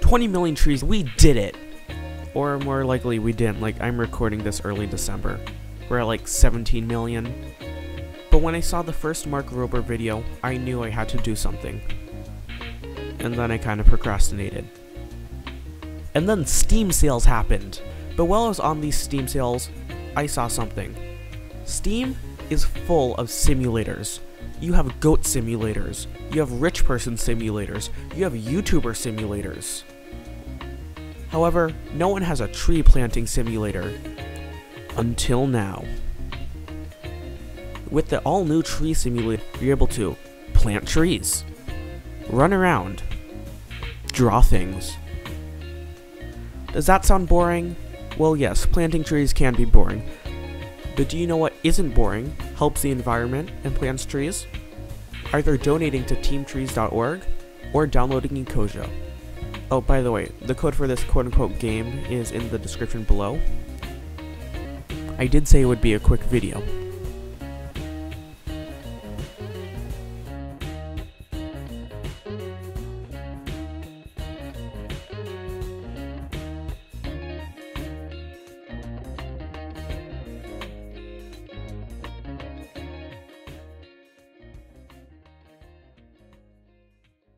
20 million trees, we did it! Or more likely, we didn't. Like, I'm recording this early December. We're at like 17 million. But when I saw the first Mark Rober video, I knew I had to do something. And then I kind of procrastinated. And then Steam sales happened. But while I was on these Steam sales, I saw something. Steam is full of simulators. You have goat simulators. You have rich person simulators. You have YouTuber simulators. However, no one has a tree planting simulator. Until now. With the all-new tree simulator, you're able to plant trees, run around, draw things. Does that sound boring? Well, yes, planting trees can be boring. But do you know what isn't boring, helps the environment, and plants trees? Either donating to teamtrees.org or downloading Ecosia. Oh, by the way, the code for this quote-unquote game is in the description below. I did say it would be a quick video.